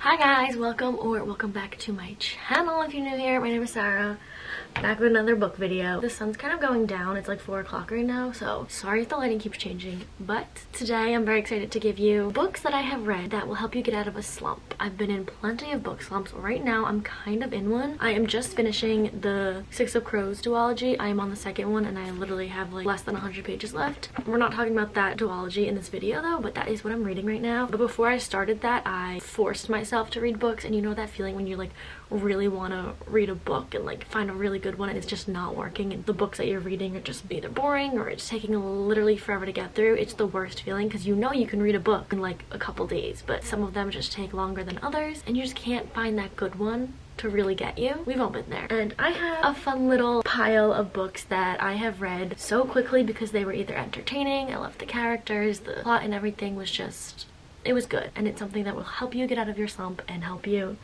Hi guys, welcome back to my channel. If you're new here, my name is Sarah. Back with another book video. The sun's kind of going down. It's like 4 o'clock right now, so sorry if the lighting keeps changing. But today I'm very excited to give you books that I have read that will help you get out of a slump. I've been in plenty of book slumps. Right now I'm kind of in one. I am just finishing the Six of Crows duology. I am on the second one and I literally have like less than 100 pages left. We're not talking about that duology in this video though, but that is what I'm reading right now. But before I started that, I forced myself to read books, and you know that feeling when you like really want to read a book and like find a really good one and it's just not working, and the books that you're reading are just either boring or it's taking literally forever to get through. It's the worst feeling because you know you can read a book in like a couple days, but some of them just take longer than others and you just can't find that good one to really get you. We've all been there. And I have a fun little pile of books that I have read so quickly because they were either entertaining, I loved the characters, the plot and everything was just, it was good, and it's something that will help you get out of your slump and help you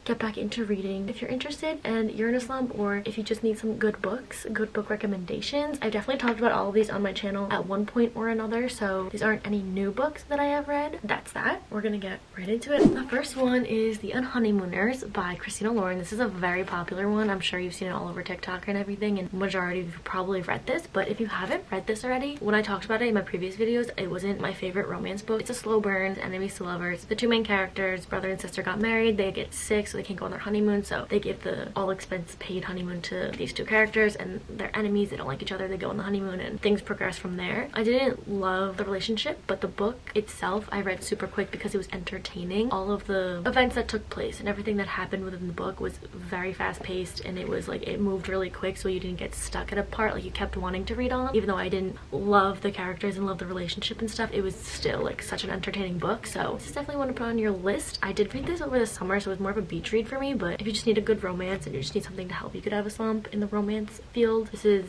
get back into reading. If you're interested and you're in a slump, or if you just need some good books, good book recommendations, I've definitely talked about all of these on my channel at one point or another, so these aren't any new books that I have read. That's that. We're gonna get right into it. The first one is The Unhoneymooners by Christina. This is a very popular one. I'm sure you've seen it all over TikTok and everything, and majority of you probably read this, but if you haven't read this already, when I talked about it in my previous videos, it wasn't my favorite romance book. It's a slow burn, enemies to lovers. The two main characters, brother and sister, got married. They get sick, so they can't go on their honeymoon, so they give the all expense paid honeymoon to these two characters, and they're enemies. They don't like each other. They go on the honeymoon and things progress from there. I didn't love the relationship, but the book itself I read super quick because it was entertaining. All of the events that took place and everything that happened within the book was very fast paced, and it was like it moved really quick, so you didn't get stuck at a part like you kept wanting to read on. Even though I didn't love the characters and love the relationship and stuff, it was still like such an entertaining book, so this is definitely one to put on your list. I did read this over the summer, so it was more of a beach read for me, but if you just need a good romance and you just need something to help you get out of a slump in the romance field, this is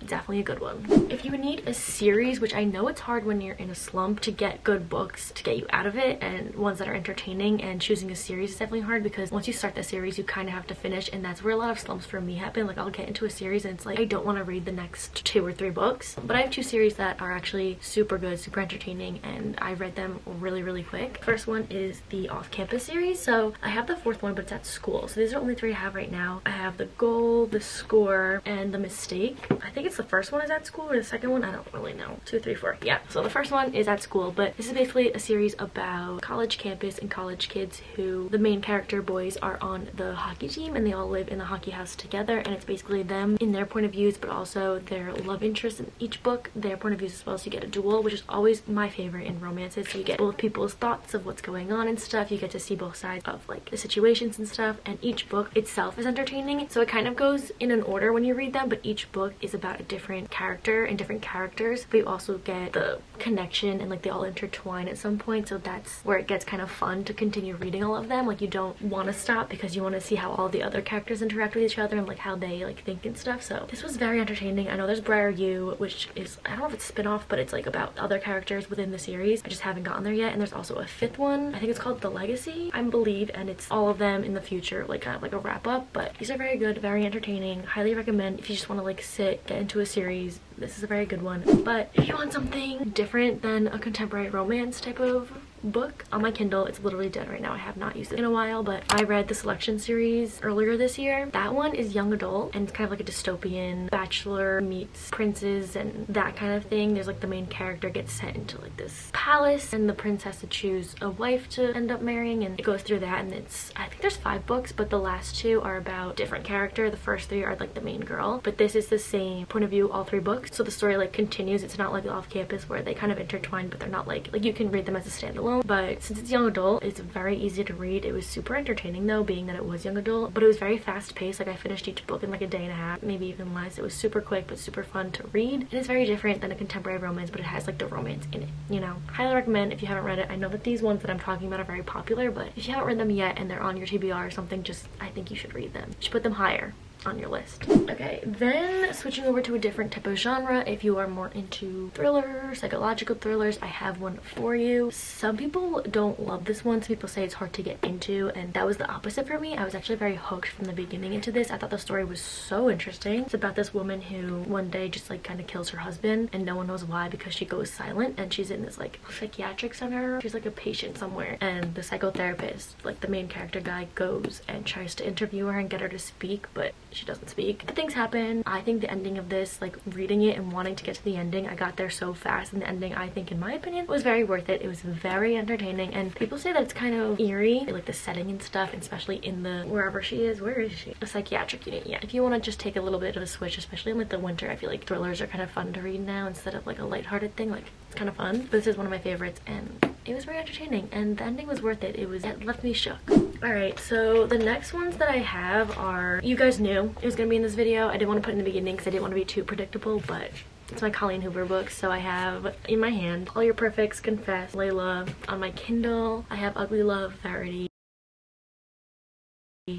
definitely a good one. If you need a series, which I know it's hard when you're in a slump to get good books to get you out of it and ones that are entertaining, and choosing a series is definitely hard because once you start the series you kind of have to finish, and that's where a lot of slumps for me happen. Like I'll get into a series and it's like I don't want to read the next 2 or 3 books, but I have 2 series that are actually super good, super entertaining, and I read them really quick. First one is the Off-Campus series. So I have the 4th one, but it's at school, so these are only 3 I have right now. I have The Goal, The Score, and The Mistake. I think it's the first one is at school or the second one, I don't really know. 2, 3, 4. Yeah, so the first one is at school, but this is basically a series about college campus and college kids who the main character boys are on the hockey team and they all live in the hockey house together, and it's basically them in their point of views but also their love interest in each book, their point of views as well. So you get a duel, which is always my favorite in romances, so you get both people's thoughts of what's going on and stuff. You get to see both sides of like the situations and stuff, and each book itself is entertaining, so it kind of goes in an order when you read them, but each book is about a different character and different characters, but you also get the connection and like they all intertwine at some point, so that's where it gets kind of fun to continue reading all of them. Like you don't want to stop because you want to see how all the other characters interact with each other and like how they like think and stuff. So this was very entertaining. I know there's Briar U, which is, I don't know if it's a spin-off, but it's like about other characters within the series. I just haven't gotten there yet. And there's also a 5th one, I think it's called The Legacy, I believe, and it's all of them in the future, like kind of like a wrap-up. But these are very good, very entertaining. Highly recommend if you just want to like sit, get into a series. This is a very good one. But if you want something different than a contemporary romance type of book, on my Kindle, it's literally dead right now. I have not used it in a while, but I read the Selection series earlier this year. That one is young adult and it's kind of like a dystopian bachelor meets princes and that kind of thing. There's like the main character gets sent into like this palace and the prince has to choose a wife to end up marrying, and it goes through that, and it's, I think there's 5 books, but the last 2 are about different character. The first 3 are like the main girl, but this is the same point of view all 3 books, so the story like continues. It's not like Off-Campus where they kind of intertwine, but they're not like you can read them as a standalone. But since it's young adult, it's very easy to read. It was super entertaining though, being that it was young adult, but it was very fast paced. Like I finished each book in like a day and a half, maybe even less. It was super quick but super fun to read, and it's very different than a contemporary romance, but it has like the romance in it, you know. Highly recommend if you haven't read it. I know that these ones that I'm talking about are very popular, but if you haven't read them yet and they're on your TBR or something, just I think you should read them. You should put them higher on your list. Okay, then switching over to a different type of genre. If you are more into thrillers, psychological thrillers, I have one for you. Some people don't love this one. Some people say it's hard to get into, and that was the opposite for me. I was actually very hooked from the beginning into this. I thought the story was so interesting. It's about this woman who one day just like kind of kills her husband, and no one knows why because she goes silent, and she's in this like psychiatric center. She's like a patient somewhere, and the psychotherapist, like the main character guy, goes and tries to interview her and get her to speak, but she doesn't speak. But things happen. I think the ending of this, like reading it and wanting to get to the ending, I got there so fast, and the ending, I think in my opinion, was very worth it. It was very entertaining, and people say that it's kind of eerie, like the setting and stuff, especially in the wherever she is. Where is she? A psychiatric unit. Yeah, if you want to just take a little bit of a switch, especially in like the winter, I feel like thrillers are kind of fun to read now instead of like a lighthearted thing. Like it's kind of fun, but this is one of my favorites, and it was very entertaining, and the ending was worth it. It left me shook. Alright, so the next ones that I have are, you guys knew it was gonna be in this video. I didn't want to put it in the beginning because I didn't want to be too predictable, but it's my Colleen Hoover books. So I have in my hand All Your Perfects, Confess, Layla. On my Kindle, I have Ugly Love, Verity.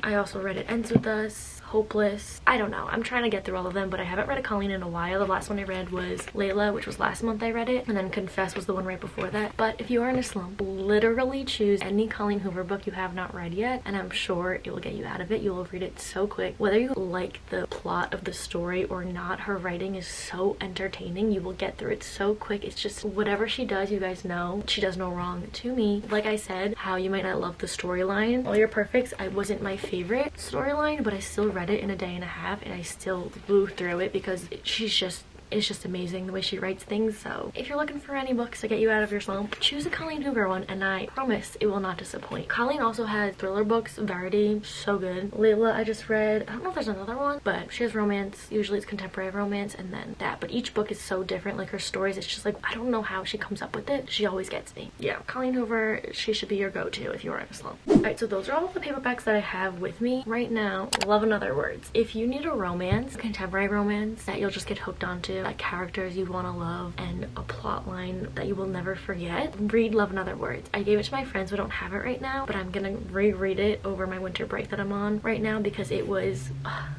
I also read It Ends With Us, Hopeless. I don't know. I'm trying to get through all of them, but I haven't read a Colleen in a while. The last one I read was Layla, which was last month I read it, and then Confess was the one right before that. But if you are in a slump, literally choose any Colleen Hoover book you have not read yet, and I'm sure it will get you out of it. You will read it so quick. Whether you like the plot of the story or not, her writing is so entertaining. You will get through it so quick. It's just whatever she does, you guys know, she does no wrong to me. Like I said, how you might not love the storyline. All Your Perfects, I wasn't my favorite storyline, but I still read it in a day and a half, and I still blew through it because it's just amazing the way she writes things. So if you're looking for any books to get you out of your slump, choose a Colleen Hoover one, and I promise it will not disappoint. Colleen also has thriller books, Verity, so good. Layla I just read. I don't know if there's another one, but she has romance. Usually it's contemporary romance and then that, but each book is so different. Like her stories, it's just like, I don't know how she comes up with it. She always gets me. Yeah, Colleen Hoover, she should be your go-to if you are in a slump. Alright, so those are all the paperbacks that I have with me right now. Love in Other Words. If you need a romance, contemporary romance that you'll just get hooked onto, like characters you want to love and a plot line that you will never forget, read Love in Other Words. I gave it to my friends who don't have it right now, but I'm gonna reread it over my winter break that I'm on right now because it was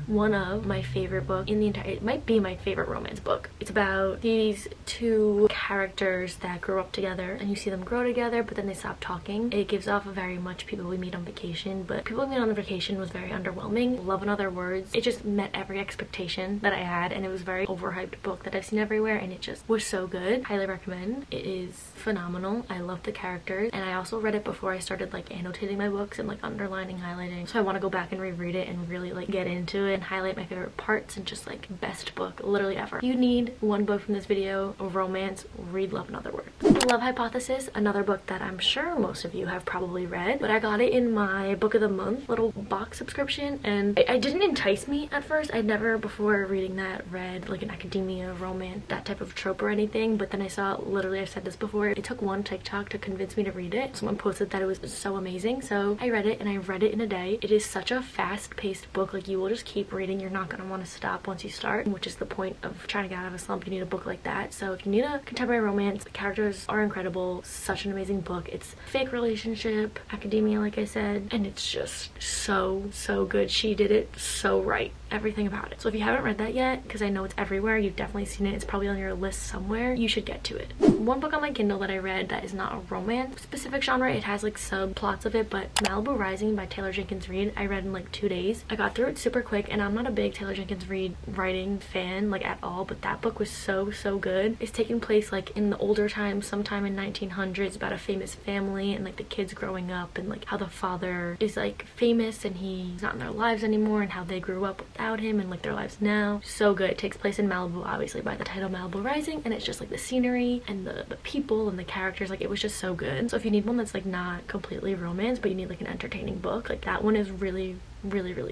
one of my favorite books in the entire, it might be my favorite romance book. It's about these two characters that grew up together, and you see them grow together, but then they stop talking. It gives off a very much People We Meet on Vacation, but People We Meet on Vacation was very underwhelming. Love in Other Words, it just met every expectation that I had, and it was a very overhyped book that I've seen everywhere, and it just was so good. Highly recommend. It is phenomenal. I love the characters, and I also read it before I started like annotating my books and like underlining, highlighting, so I want to go back and reread it and really like get into it and highlight my favorite parts and just like best book literally ever. If you need one book from this video, a romance, read Love in Other Words. The Love Hypothesis, another book that I'm sure most of you have probably read, but I got it in my book of the month little box subscription, and it didn't entice me at first. I'd never before reading that read like an academia romance, that type of trope or anything, but then I saw, literally I've said this before, it took one TikTok to convince me to read it. Someone posted that it was so amazing, so I read it, and I read it in a day. It is such a fast-paced book. Like you will just keep reading. You're not gonna want to stop once you start, which is the point of trying to get out of a slump. You need a book like that. So if you need a contemporary romance, the characters are incredible. Such an amazing book. It's fake relationship, academia like I said, and it's just so good. She did it so right. Everything about it. So if you haven't read that yet, because I know it's everywhere, you've definitely seen it, it's probably on your list somewhere, you should get to it. One book on my Kindle that I read that is not a romance specific genre, it has like subplots of it, but Malibu Rising by Taylor Jenkins Reid, I read in like 2 days. I got through it super quick, and I'm not a big Taylor Jenkins Reid writing fan like at all, but that book was so good. It's taking place like in the older times, sometime in 1900s, about a famous family and like the kids growing up, and like how the father is like famous and he's not in their lives anymore, and how they grew up without him and like their lives now. So good. It takes place in Malibu, obviously by the title Malibu Rising, and it's just like the scenery and the people and the characters, like it was just so good. So if you need one that's like not completely romance, but you need like an entertaining book, like that one is really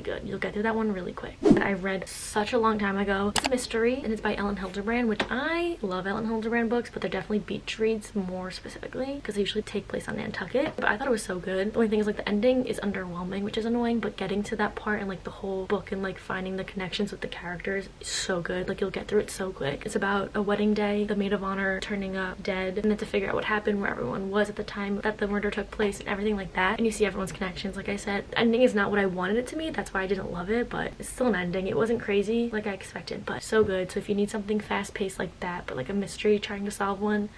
good. You'll get through that one really quick. I read such a long time ago. It's a mystery, and it's by Elin Hilderbrand, which I love Elin Hilderbrand books, but they're definitely beach reads more specifically because they usually take place on Nantucket. But I thought it was so good. The only thing is like the ending is underwhelming, which is annoying, but getting to that part and like the whole book and like finding the connections with the characters is so good. Like you'll get through it so quick. It's about a wedding day, the maid of honor turning up dead, and then to figure out what happened, where everyone was at the time that the murder took place and everything like that. And you see everyone's connections. Like I said, the ending is not what I wanted it it to me. That's why I didn't love it, but it's still an ending. It wasn't crazy like I expected, but so good. So if you need something fast-paced like that, but like a mystery trying to solve one,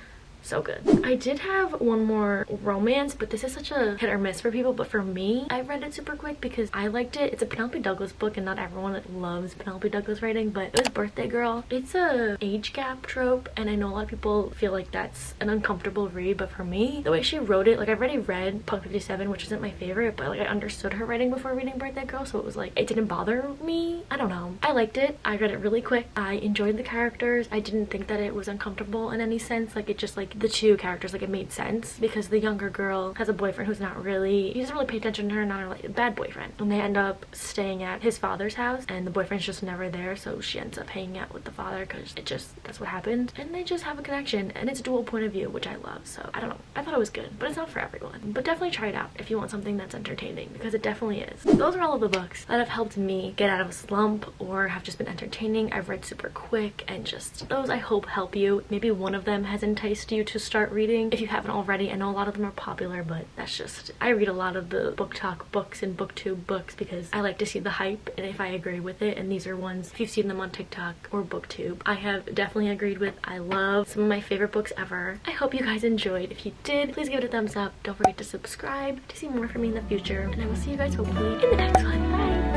so good. I did have one more romance, but this is such a hit or miss for people, but for me, I read it super quick because I liked it. It's a Penelope Douglas book, and not everyone loves Penelope Douglas writing, but it was Birthday Girl. It's a age gap trope, and I know a lot of people feel like that's an uncomfortable read, but for me, the way she wrote it, like I've already read Punk 57, which isn't my favorite, but like I understood her writing before reading Birthday Girl, so it was like, it didn't bother me. I don't know. I liked it. I read it really quick. I enjoyed the characters. I didn't think that it was uncomfortable in any sense. Like it just like the two characters, like it made sense because the younger girl has a boyfriend who's not really, he doesn't really pay attention to her, not like a bad boyfriend, and they end up staying at his father's house, and the boyfriend's just never there, so she ends up hanging out with the father because it just, that's what happened, and they just have a connection, and it's dual point of view, which I love. So I don't know, I thought it was good, but it's not for everyone. But definitely try it out if you want something that's entertaining, because it definitely is. Those are all of the books that have helped me get out of a slump or have just been entertaining. I've read super quick, and just those I hope help you. Maybe one of them has enticed you to start reading if you haven't already. I know a lot of them are popular, but that's just, I read a lot of the book talk books and booktube books because I like to see the hype and if I agree with it, and these are ones, if you've seen them on TikTok or booktube, I have definitely agreed with. I love some of my favorite books ever. I hope you guys enjoyed. If you did, please give it a thumbs up. Don't forget to subscribe to see more from me in the future, and I will see you guys hopefully in the next one. Bye!